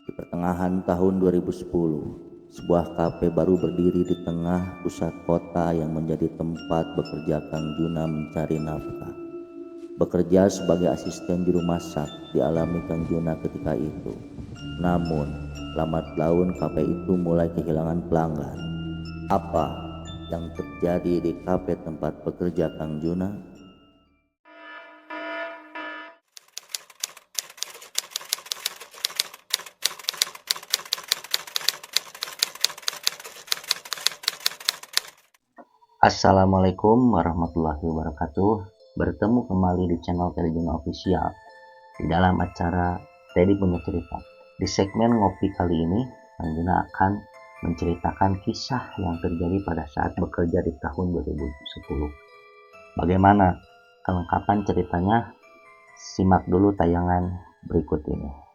Di pertengahan tahun 2010, sebuah kafe baru berdiri di tengah pusat kota yang menjadi tempat bekerja Kang Juna mencari nafkah. Bekerja sebagai asisten juru masak dialami Kang Juna ketika itu. Namun, lambat laun kafe itu mulai kehilangan pelanggan. Apa yang terjadi di kafe tempat bekerja Kang Juna? Assalamualaikum warahmatullahi wabarakatuh. Bertemu kembali di channel Teddy Juna Official di dalam acara Teddy Punya Cerita. Di segmen ngopi kali ini, Kang Juna akan menceritakan kisah yang terjadi pada saat bekerja di tahun 2010. Bagaimana kelengkapan ceritanya? Simak dulu tayangan berikut ini.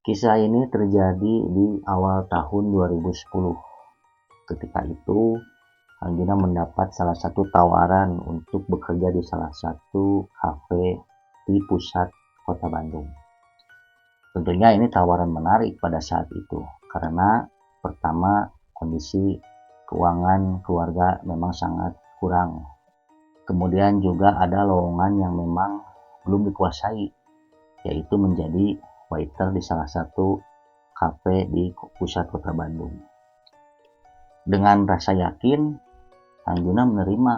Kisah ini terjadi di awal tahun 2010. Ketika itu, Kang Juna mendapat salah satu tawaran untuk bekerja di salah satu kafe di pusat kota Bandung. Tentunya ini tawaran menarik pada saat itu, karena pertama kondisi keuangan keluarga memang sangat kurang. Kemudian juga ada lowongan yang memang belum dikuasai, yaitu menjadi waiter di salah satu kafe di pusat kota Bandung. Dengan rasa yakin, Kang Juna menerima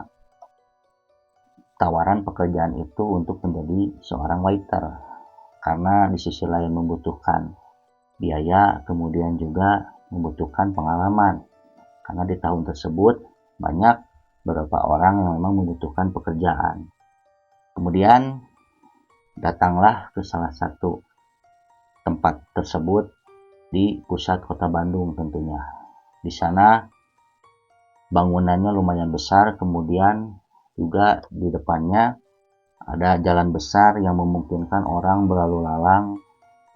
tawaran pekerjaan itu untuk menjadi seorang waiter, karena di sisi lain membutuhkan biaya, kemudian juga membutuhkan pengalaman, karena di tahun tersebut banyak beberapa orang yang memang membutuhkan pekerjaan. Kemudian datanglah ke salah satu tempat tersebut di pusat kota Bandung tentunya. Di sana bangunannya lumayan besar, kemudian juga di depannya ada jalan besar yang memungkinkan orang berlalu lalang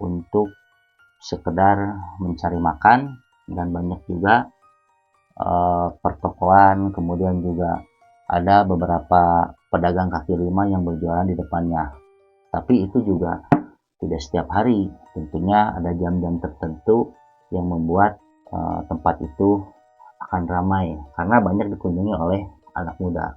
untuk sekedar mencari makan, dan banyak juga pertokoan, kemudian juga ada beberapa pedagang kaki lima yang berjualan di depannya. Tapi itu juga tidak setiap hari, tentunya ada jam-jam tertentu yang membuat tempat itu akan ramai karena banyak dikunjungi oleh anak muda.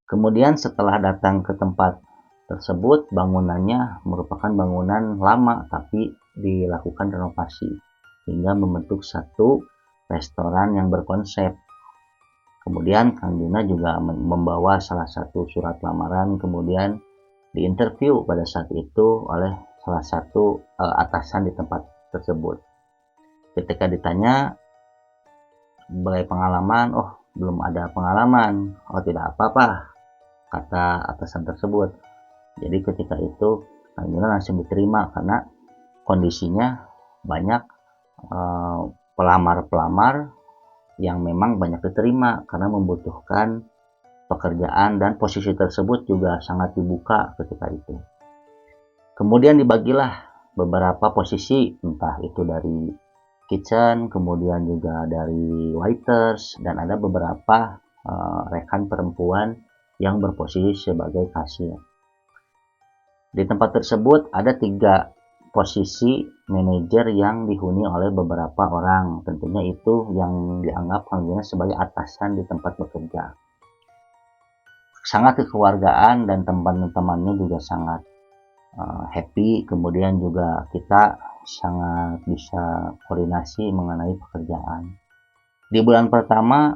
Kemudian setelah datang ke tempat tersebut, bangunannya merupakan bangunan lama tapi dilakukan renovasi hingga membentuk satu restoran yang berkonsep. Kemudian Kang Juna juga membawa salah satu surat lamaran, kemudian diinterview pada saat itu oleh salah satu atasan di tempat tersebut. Ketika ditanya sebagai pengalaman, oh belum ada pengalaman. Oh tidak apa-apa, kata atasan tersebut. Jadi ketika itu Kang Juna langsung diterima karena kondisinya banyak pelamar-pelamar yang memang banyak diterima karena membutuhkan pekerjaan, dan posisi tersebut juga sangat dibuka ketika itu. Kemudian dibagilah beberapa posisi, entah itu dari kitchen, kemudian juga dari waiters, dan ada beberapa rekan perempuan yang berposisi sebagai kasir. Di tempat tersebut ada 3 posisi manajer yang dihuni oleh beberapa orang. Tentunya itu yang dianggap Kang Juna sebagai atasan di tempat bekerja. Sangat kekeluargaan dan teman-temannya juga sangat happy. Kemudian juga kita sangat bisa koordinasi mengenai pekerjaan. Di bulan pertama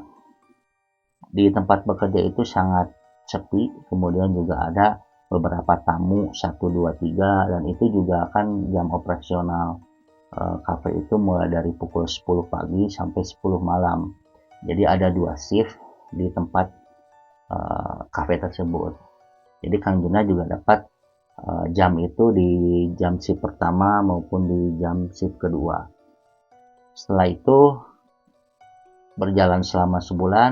Di tempat bekerja itu sangat sepi, kemudian juga ada beberapa tamu 1, 2, 3, dan itu juga kan jam operasional kafe itu mulai dari pukul 10 pagi sampai 10 malam. Jadi ada 2 shift di tempat kafe tersebut. Jadi Kang Juna juga dapat jam itu di jam shift pertama maupun di jam shift kedua. Setelah itu berjalan selama sebulan,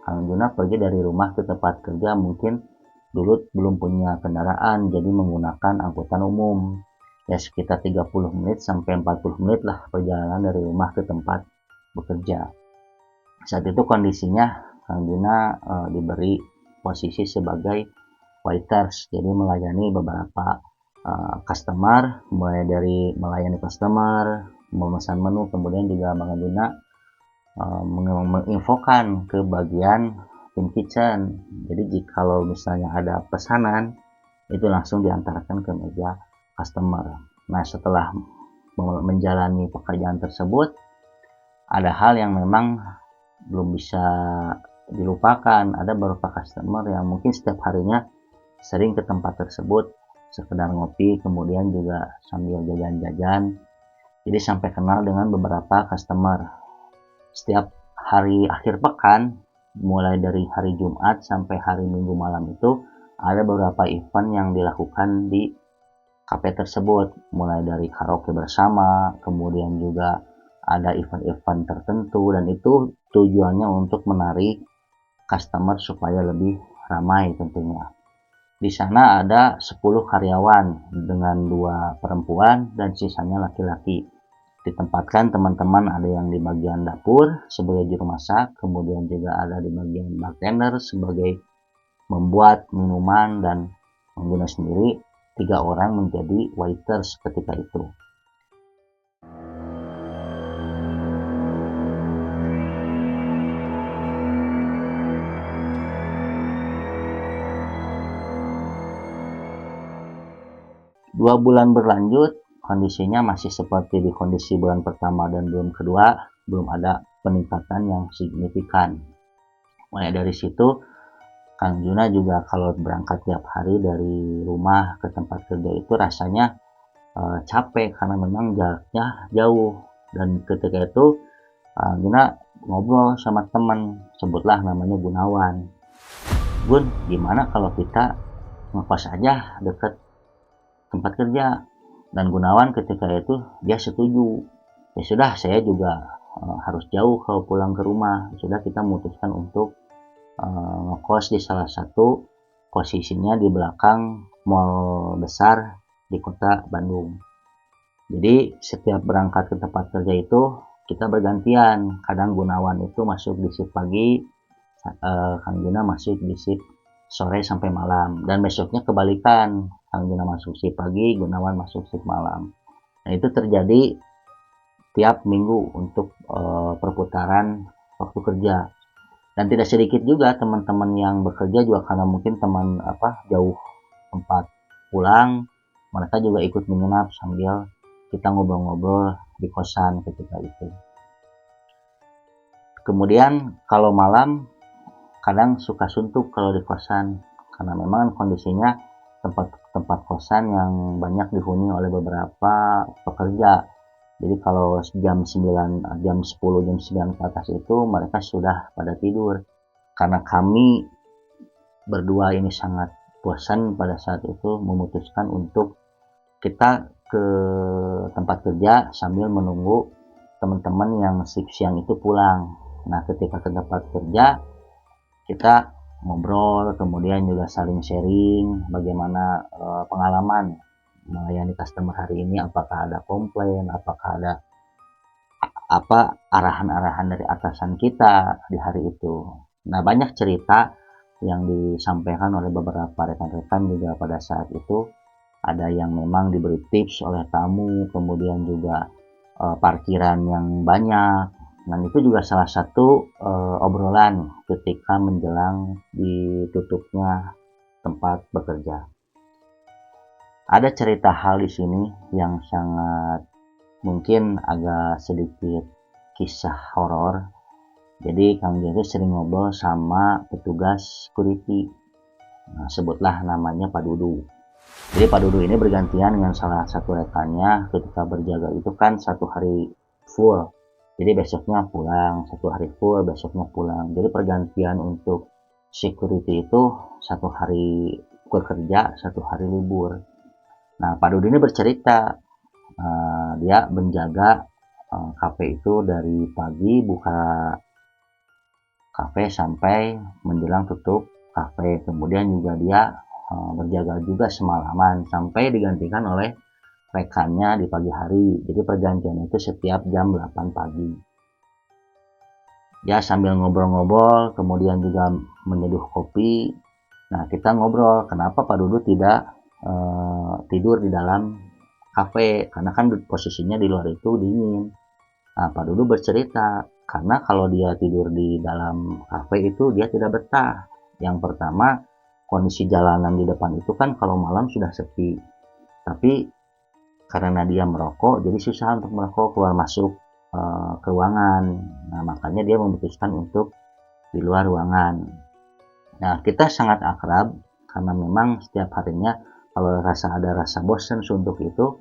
Kang Juna pergi dari rumah ke tempat kerja. Mungkin dulu belum punya kendaraan, jadi menggunakan angkutan umum. Ya sekitar 30 menit sampai 40 menit lah perjalanan dari rumah ke tempat bekerja. Saat itu kondisinya Kang Juna diberi posisi sebagai waiters, jadi melayani beberapa customer, mulai dari melayani customer, memesan menu, kemudian juga Kang Juna menginfokan ke bagian tim kitchen. Jadi jikalau misalnya ada pesanan, itu langsung diantarkan ke meja customer. Nah, setelah menjalani pekerjaan tersebut, ada hal yang memang belum bisa dilupakan. Ada beberapa customer yang mungkin setiap harinya sering ke tempat tersebut sekedar ngopi, kemudian juga sambil jajan-jajan. Jadi sampai kenal dengan beberapa customer. Setiap hari akhir pekan, mulai dari hari Jumat sampai hari Minggu malam itu, ada beberapa event yang dilakukan di kafe tersebut, mulai dari karaoke bersama, kemudian juga ada event-event tertentu, dan itu tujuannya untuk menarik customer supaya lebih ramai tentunya. Di sana ada 10 karyawan dengan 2 perempuan dan sisanya laki-laki. Ditempatkan teman-teman, ada yang di bagian dapur sebagai juru masak, kemudian juga ada di bagian bartender sebagai membuat minuman, dan Kang sendiri 3 orang menjadi waiters ketika itu. Dua bulan berlanjut, kondisinya masih seperti di kondisi bulan pertama dan bulan kedua, belum ada peningkatan yang signifikan. Mulai dari situ, Kang Juna juga kalau berangkat tiap hari dari rumah ke tempat kerja itu rasanya capek karena memang jaraknya jauh. Dan ketika itu Kang Juna ngobrol sama teman, sebutlah namanya Gunawan. Gun, gimana kalau kita ngekos aja deket tempat kerja? Dan Gunawan ketika itu dia setuju. Ya sudah, saya juga harus jauh kalau pulang ke rumah. Sudah, kita memutuskan untuk ngekos di salah satu, posisinya di belakang mall besar di kota Bandung. Jadi setiap berangkat ke tempat kerja itu kita bergantian. Kadang Gunawan itu masuk di shift pagi, Kang Juna masuk di shift sore sampai malam, dan besoknya kebalikan, Kang Juna masuk shift pagi, Gunawan masuk shift malam. Nah, itu terjadi tiap minggu untuk perputaran waktu kerja. Dan tidak sedikit juga teman-teman yang bekerja juga, karena mungkin teman jauh tempat pulang, mereka juga ikut menginap sambil kita ngobrol-ngobrol di kosan ketika itu. Kemudian kalau malam kadang suka suntuk kalau di kosan, karena memang kondisinya tempat kosan yang banyak dihuni oleh beberapa pekerja. Jadi kalau jam 9, jam 10, jam 9 ke atas itu mereka sudah pada tidur. Karena kami berdua ini sangat bosan pada saat itu, memutuskan untuk kita ke tempat kerja sambil menunggu teman-teman yang shift siang itu pulang. Nah, ketika ke tempat kerja kita ngobrol, kemudian juga saling sharing bagaimana pengalaman melayani customer hari ini, apakah ada komplain, apakah ada arahan-arahan dari atasan kita di hari itu. Nah, banyak cerita yang disampaikan oleh beberapa rekan-rekan juga pada saat itu. Ada yang memang diberi tips oleh tamu, kemudian juga parkiran yang banyak. Dan itu juga salah satu obrolan ketika menjelang ditutupnya tempat bekerja. Ada cerita hal di sini yang sangat mungkin agak sedikit kisah horor, Jadi Kang Gun itu sering ngobrol sama petugas security. Nah, sebutlah namanya Pak Dudu. Jadi Pak Dudu ini bergantian dengan salah satu rekannya ketika berjaga itu kan 1 hari full. Jadi besoknya pulang, 1 hari full, besoknya pulang. Jadi pergantian untuk security itu 1 hari bekerja, 1 hari libur. Nah, Pak Dudu ini bercerita, dia menjaga kafe itu dari pagi buka kafe sampai menjelang tutup kafe. Kemudian juga dia berjaga juga semalaman sampai digantikan oleh rekannya di pagi hari. Jadi pergantian itu setiap jam 8 pagi. Ya sambil ngobrol-ngobrol, kemudian juga menyeduh kopi. Nah kita ngobrol, kenapa Pak Dudu tidak tidur di dalam kafe? Karena kan posisinya di luar itu dingin. Nah Pak Dudu bercerita, karena kalau dia tidur di dalam kafe itu dia tidak betah. Yang pertama, kondisi jalanan di depan itu kan kalau malam sudah sepi. Tapi karena dia merokok, jadi susah untuk merokok keluar masuk ke ruangan. Nah, makanya dia memutuskan untuk di luar ruangan. Nah, kita sangat akrab karena memang setiap harinya kalau ada rasa bosan suntuk itu,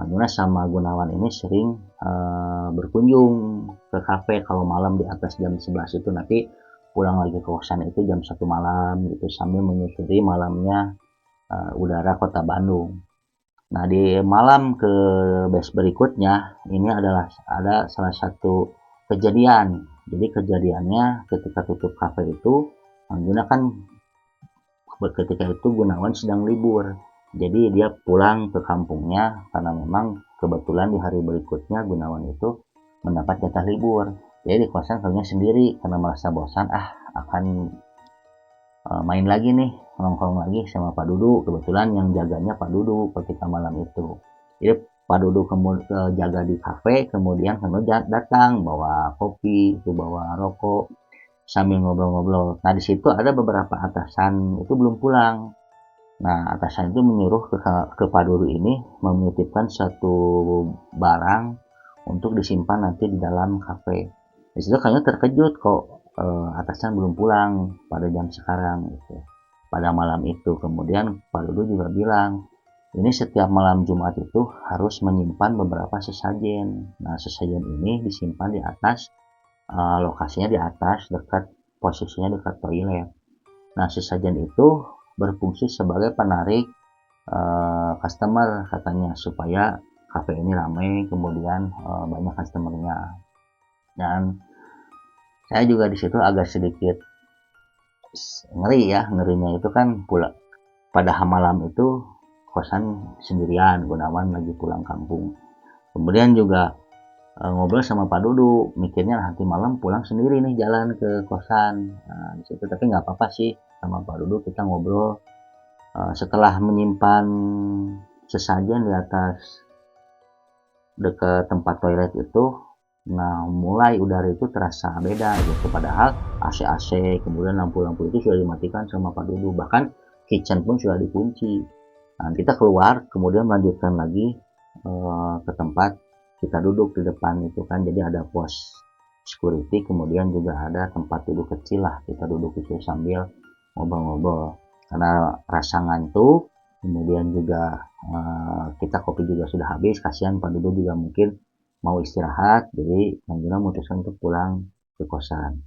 karena sama Gunawan ini sering berkunjung ke kafe kalau malam di atas jam 11 itu, nanti pulang lagi ke kosan itu jam 1 malam gitu sambil menyusuri malamnya udara kota Bandung. Nah, di malam ke base berikutnya ini adalah ada salah satu kejadian. Jadi kejadiannya ketika tutup kafe itu, menggunakan ketika itu Gunawan sedang libur. Jadi dia pulang ke kampungnya karena memang kebetulan di hari berikutnya Gunawan itu mendapat jatah libur. Jadi di kosan kayaknya sendiri karena merasa bosan, akan main lagi nih, nongkrong lagi sama Pak Dudu. Kebetulan yang jaganya Pak Dudu ketika malam itu. Jadi Pak Dudu jaga di kafe, kemudian Kang datang bawa kopi, itu bawa rokok sambil ngobrol-ngobrol. Nah di situ ada beberapa atasan itu belum pulang. Nah atasan itu menyuruh ke Pak Dudu ini menitipkan satu barang untuk disimpan nanti di dalam kafe. Di situ kayaknya terkejut kok atasan belum pulang pada jam sekarang gitu, pada malam itu. Kemudian Pak Dudu juga bilang ini setiap malam Jumat itu harus menyimpan beberapa sesajen. Nah sesajen ini disimpan di atas, lokasinya di atas dekat, posisinya dekat toilet. Nah sesajen itu berfungsi sebagai penarik customer katanya, supaya kafe ini ramai, kemudian banyak customernya. Dan saya juga di situ agak sedikit ngeri ya, ngerinya itu kan pula pada malam itu kosan sendirian, Gunawan lagi pulang kampung. Kemudian juga ngobrol sama Pak Dudu, mikirnya nanti malam pulang sendiri nih jalan ke kosan. Nah, di situ tapi nggak apa-apa sih sama Pak Dudu kita ngobrol. Setelah menyimpan sesajen di atas dekat tempat toilet itu, nah mulai udara itu terasa beda gitu, padahal AC-AC kemudian lampu-lampu itu sudah dimatikan sama Pak Dudu, bahkan kitchen pun sudah dikunci. Nah kita keluar kemudian melanjutkan lagi ke tempat kita duduk di depan itu kan, jadi ada pos security, kemudian juga ada tempat duduk kecil lah, kita duduk itu sambil ngobrol-ngobrol karena rasa ngantuk. Kemudian juga kita kopi juga sudah habis, kasihan Pak Dudu juga mungkin mau istirahat, jadi Manjuna memutuskan untuk pulang ke kosan.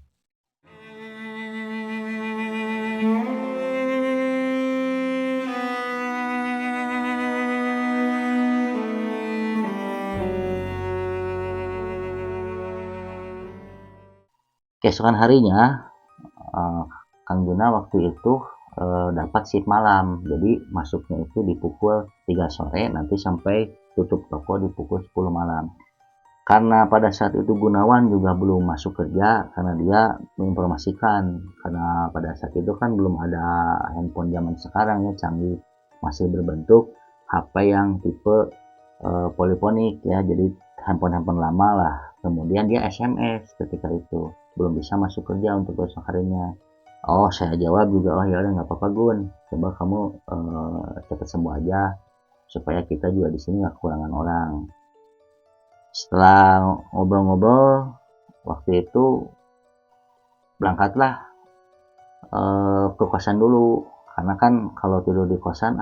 Keesokan harinya Kang Juna waktu itu dapat shift malam, jadi masuknya itu di pukul 3 sore, nanti sampai tutup toko di pukul 10 malam. Karena pada saat itu Gunawan juga belum masuk kerja, karena dia menginformasikan, karena pada saat itu kan belum ada handphone zaman sekarang ya, canggih, masih berbentuk HP yang tipe poliponik ya, jadi handphone lama lah. Kemudian dia SMS ketika itu, belum bisa masuk kerja untuk besok harinya. Oh saya jawab juga, oh ya udah nggak apa-apa Gun, coba kamu cepat sembuh aja supaya kita juga di sini nggak kekurangan orang. Setelah ngobrol-ngobrol waktu itu berangkatlah ke kosan dulu, karena kan kalau tidur di kosan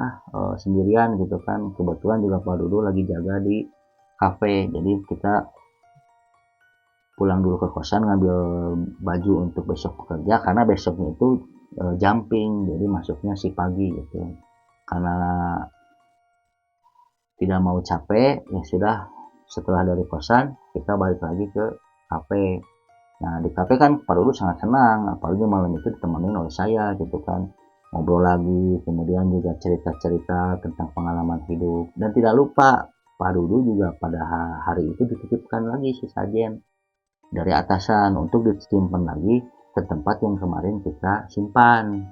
sendirian gitu kan, kebetulan juga Pak Dudu lagi jaga di kafe, jadi kita pulang dulu ke kosan ngambil baju untuk besok bekerja, karena besoknya itu jumping, jadi masuknya si pagi gitu. Karena tidak mau capek, ya sudah, setelah dari kosan kita balik lagi ke kafe. Nah di kafe kan Pak Dudu sangat senang, apalagi malam itu ditemenin oleh saya gitu kan, ngobrol lagi, kemudian juga cerita-cerita tentang pengalaman hidup, dan tidak lupa Pak Dudu juga pada hari itu dititipkan lagi si sajen dari atasan untuk disimpan lagi ke tempat yang kemarin kita simpan.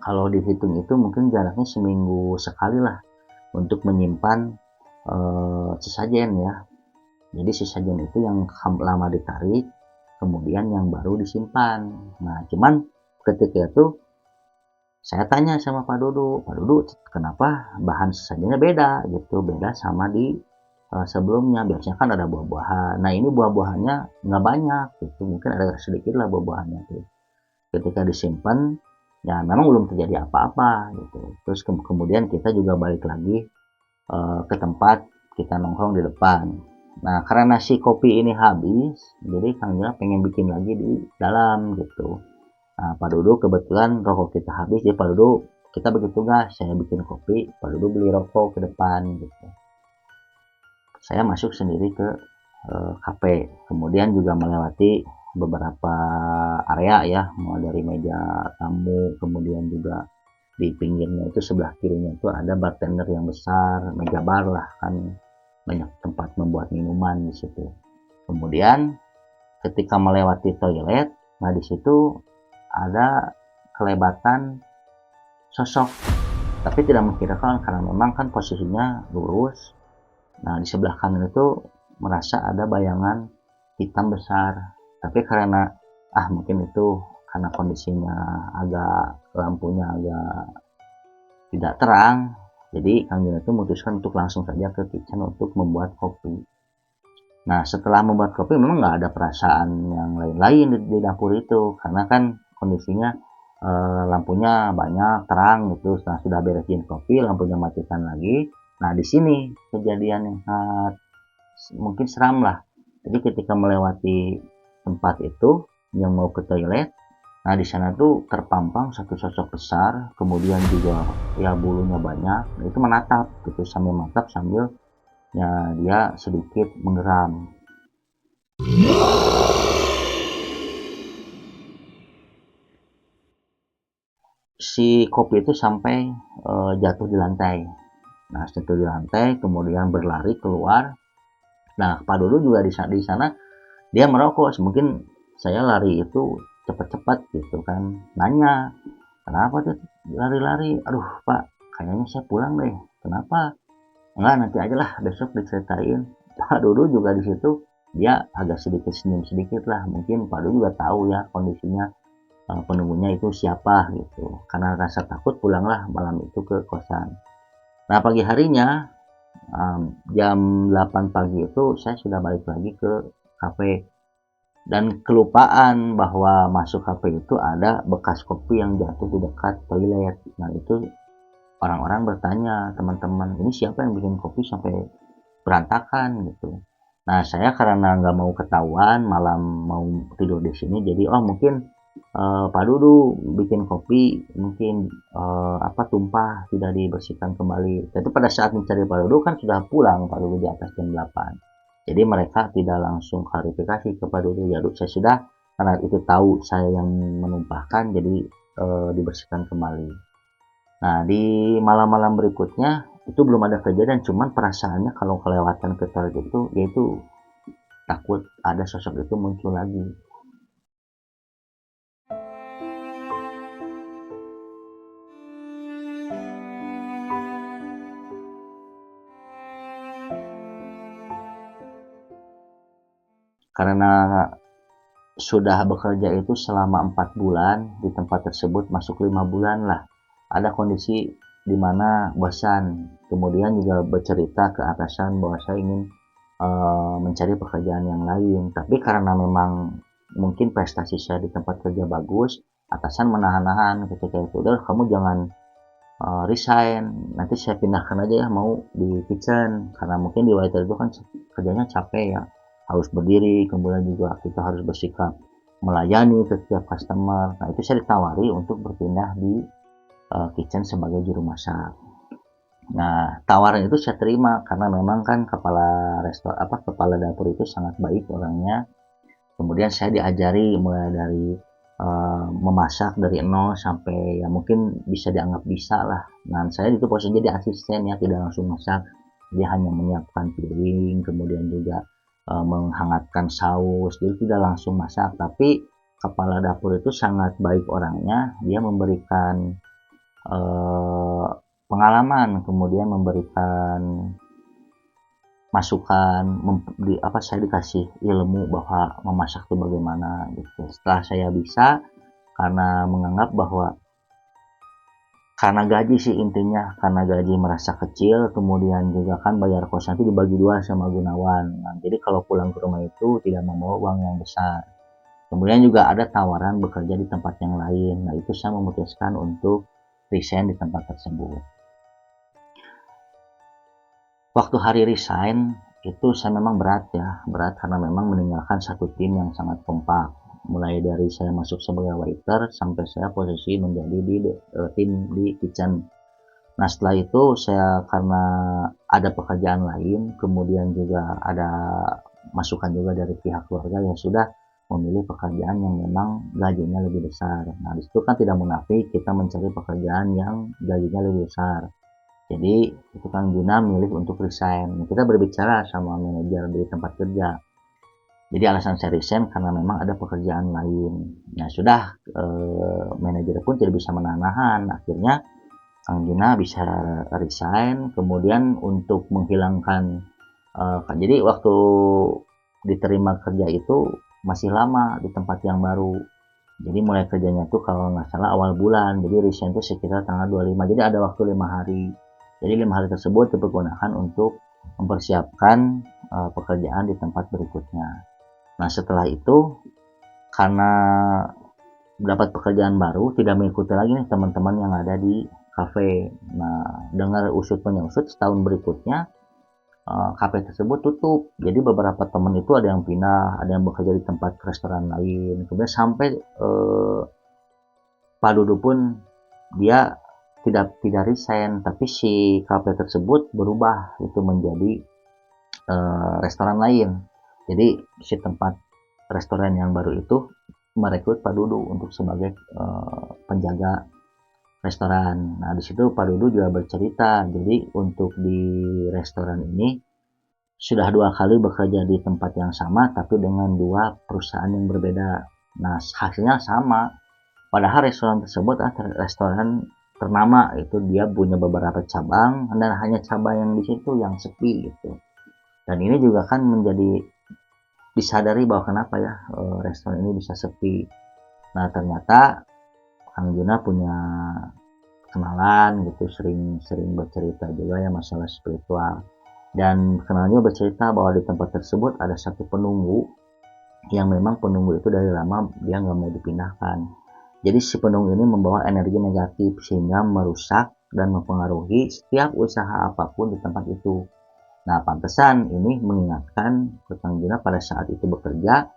Kalau dihitung itu mungkin jaraknya seminggu sekali lah untuk menyimpan sesajen ya. Jadi sesajen itu yang lama ditarik, kemudian yang baru disimpan. Nah cuman ketika itu saya tanya sama Pak Dudu, Pak Dudu kenapa bahan sesajennya beda gitu, beda sama di sebelumnya. Biasanya kan ada buah-buahan, nah ini buah-buahannya nggak banyak gitu, mungkin ada sedikit lah buah-buahannya tuh. Ketika disimpan ya memang belum terjadi apa-apa gitu. Terus kemudian kita juga balik lagi ke tempat, kita nongkrong di depan. Nah karena si kopi ini habis, jadi Kang Juna pengen bikin lagi di dalam gitu. Nah Pak Dudu kebetulan rokok kita habis, jadi Pak Dudu kita bagi tugas, saya bikin kopi, Pak Dudu beli rokok ke depan gitu. Saya masuk sendiri ke kafe, kemudian juga melewati beberapa area ya, mulai dari meja tamu, kemudian juga di pinggirnya itu sebelah kirinya itu ada bartender yang besar, meja bar lah kan, banyak tempat membuat minuman di situ. Kemudian ketika melewati toilet, nah di situ ada kelebatan sosok, tapi tidak mengkirakan karena memang kan posisinya lurus. Nah di sebelah kanan itu merasa ada bayangan hitam besar, tapi karena mungkin itu karena kondisinya agak, lampunya agak tidak terang, jadi Kang Juna itu memutuskan untuk langsung saja ke kitchen untuk membuat kopi. Nah setelah membuat kopi memang nggak ada perasaan yang lain-lain di dapur itu, karena kan kondisinya lampunya banyak terang gitu. Nah sudah beresin kopi, lampunya matikan lagi. Nah di sini kejadian yang sangat mungkin seram lah. Jadi ketika melewati tempat itu yang mau ke toilet, nah di sana tuh terpampang satu sosok besar, kemudian juga ya bulunya banyak, itu menatap gitu, sambil menatap sambil ya dia sedikit menggeram. Si kopi itu sampai jatuh di lantai. Nah jatuh di lantai, kemudian berlari keluar. Nah Pak Dodo juga di sana dia merokok, mungkin saya lari itu cepat-cepat gitu kan, nanya kenapa tuh lari-lari, aduh Pak kayaknya saya pulang deh, kenapa, enggak nanti aja lah besok diceritain. Pak Dodo juga di situ dia agak sedikit senyum sedikit lah, mungkin Pak Dodo juga tahu ya kondisinya penunggunya itu siapa gitu, karena rasa takut pulanglah malam itu ke kosan. Nah pagi harinya jam 8 pagi itu saya sudah balik lagi ke kafe, dan kelupaan bahwa masuk kafe itu ada bekas kopi yang jatuh di dekat toilet. Nah itu orang-orang bertanya, teman-teman ini siapa yang bikin kopi sampai berantakan gitu. Nah saya karena nggak mau ketahuan malam mau tidur di sini, jadi mungkin Pak Dudu bikin kopi, mungkin tumpah tidak dibersihkan kembali. Tapi pada saat mencari Pak Dudu kan sudah pulang Pak Dudu di atas jam 8. Jadi mereka tidak langsung klarifikasi ke Pak Dudu, ya saya sudah, karena itu tahu saya yang menumpahkan, jadi dibersihkan kembali. Nah di malam-malam berikutnya itu belum ada kejadian, cuman perasaannya kalau kelewatan ke toilet itu yaitu takut ada sosok itu muncul lagi. Karena sudah bekerja itu selama 4 bulan di tempat tersebut, masuk 5 bulan lah, ada kondisi di mana bosan, kemudian juga bercerita ke atasan bahwa saya ingin mencari pekerjaan yang lain. Tapi karena memang mungkin prestasi saya di tempat kerja bagus, atasan menahan-nahan ketika itu, udah kamu jangan resign, nanti saya pindahkan aja ya mau di kitchen, karena mungkin di waiter itu kan kerjanya capek ya, harus berdiri, kemudian juga kita harus bersikap melayani ke setiap customer. Nah itu saya ditawari untuk berpindah di kitchen sebagai juru masak. Nah tawaran itu saya terima karena memang kan kepala dapur itu sangat baik orangnya. Kemudian saya diajari mulai dari memasak dari nol sampai ya mungkin bisa dianggap bisa lah. Nah saya itu posisi jadi asisten ya, tidak langsung masak, dia hanya menyiapkan piring, kemudian juga menghangatkan saus, jadi tidak langsung masak. Tapi kepala dapur itu sangat baik orangnya, dia memberikan pengalaman, kemudian memberikan masukan, saya dikasih ilmu bahwa memasak itu bagaimana gitu. Setelah saya bisa, karena menganggap bahwa karena gaji sih intinya, karena gaji merasa kecil, kemudian juga kan bayar kosan itu dibagi dua sama Gunawan. Nah, jadi kalau pulang ke rumah itu tidak membawa uang yang besar. Kemudian juga ada tawaran bekerja di tempat yang lain. Nah itu saya memutuskan untuk resign di tempat tersebut. Waktu hari resign itu saya memang berat karena memang meninggalkan satu tim yang sangat kompak, mulai dari saya masuk sebagai waiter sampai saya posisi menjadi di tim di kitchen. Nah setelah itu saya karena ada pekerjaan lain, kemudian juga ada masukan juga dari pihak keluarga, yang sudah memilih pekerjaan yang memang gajinya lebih besar. Nah disitu kan tidak munafik, kita mencari pekerjaan yang gajinya lebih besar. Jadi itu Kang Juna milih untuk resign. Kita berbicara sama manajer di tempat kerja. Jadi alasan saya resign karena memang ada pekerjaan lain. Nah sudah manajer pun tidak bisa menahan. Akhirnya Kang Juna bisa resign. Kemudian untuk menghilangkan, jadi waktu diterima kerja itu masih lama di tempat yang baru. Jadi mulai kerjanya tuh kalau nggak salah awal bulan. Jadi resign itu sekitar tanggal 25. Jadi ada waktu 5 hari. Jadi 5 hari tersebut dipergunakan untuk mempersiapkan pekerjaan di tempat berikutnya. Nah setelah itu, karena dapat pekerjaan baru, tidak mengikuti lagi nih teman-teman yang ada di kafe. Nah dengar usut punya usut, setahun berikutnya kafe tersebut tutup. Jadi beberapa teman itu ada yang pindah, ada yang bekerja di tempat restoran lain. Kemudian sampai Pak Dudu pun dia tidak resign, tapi si kafe tersebut berubah itu menjadi restoran lain. Jadi si tempat restoran yang baru itu merekrut Pak Dudu untuk sebagai penjaga restoran. Nah di situ Pak Dudu juga bercerita, jadi untuk di restoran ini sudah 2 kali bekerja di tempat yang sama tapi dengan 2 perusahaan yang berbeda. Nah hasilnya sama, padahal restoran tersebut restoran ternama, itu dia punya beberapa cabang dan hanya cabang yang di situ yang sepi gitu. Dan ini juga kan menjadi disadari bahwa kenapa ya restoran ini bisa sepi. Nah ternyata Kang Juna punya kenalan gitu, sering bercerita juga ya masalah spiritual, dan kenalnya bercerita bahwa di tempat tersebut ada satu penunggu yang memang penunggu itu dari lama dia nggak mau dipindahkan. Jadi si penunggu ini membawa energi negatif sehingga merusak dan mempengaruhi setiap usaha apapun di tempat itu. Nah, pantesan ini mengingatkan ke Kang Juna pada saat itu bekerja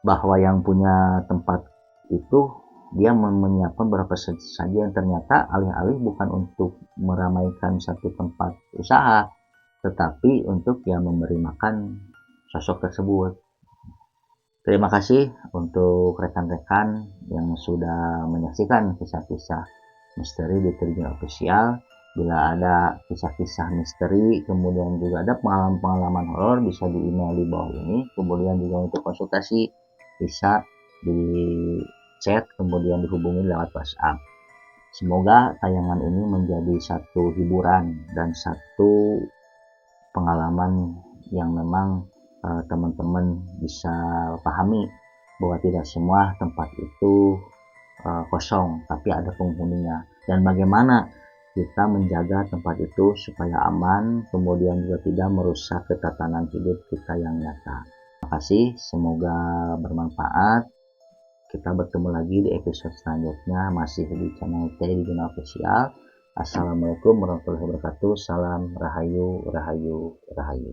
bahwa yang punya tempat itu dia menyiapkan beberapa saja yang ternyata alih-alih bukan untuk meramaikan satu tempat usaha, tetapi untuk memberi makan sosok tersebut. Terima kasih untuk rekan-rekan yang sudah menyaksikan kisah-kisah misteri di Tribun Official. Bila ada kisah-kisah misteri, kemudian juga ada pengalaman-pengalaman horor, bisa di email di bawah ini. Kemudian juga untuk konsultasi bisa di chat, kemudian dihubungi lewat WhatsApp. Semoga tayangan ini menjadi satu hiburan dan satu pengalaman yang memang teman-teman bisa pahami bahwa tidak semua tempat itu kosong, tapi ada penghuninya, dan bagaimana kita menjaga tempat itu supaya aman, kemudian juga tidak merusak ketatanan hidup kita yang nyata. Terima kasih, semoga bermanfaat. Kita bertemu lagi di episode selanjutnya, masih di channel T di Jurnal Official. Assalamualaikum warahmatullahi wabarakatuh. Salam Rahayu, Rahayu, Rahayu.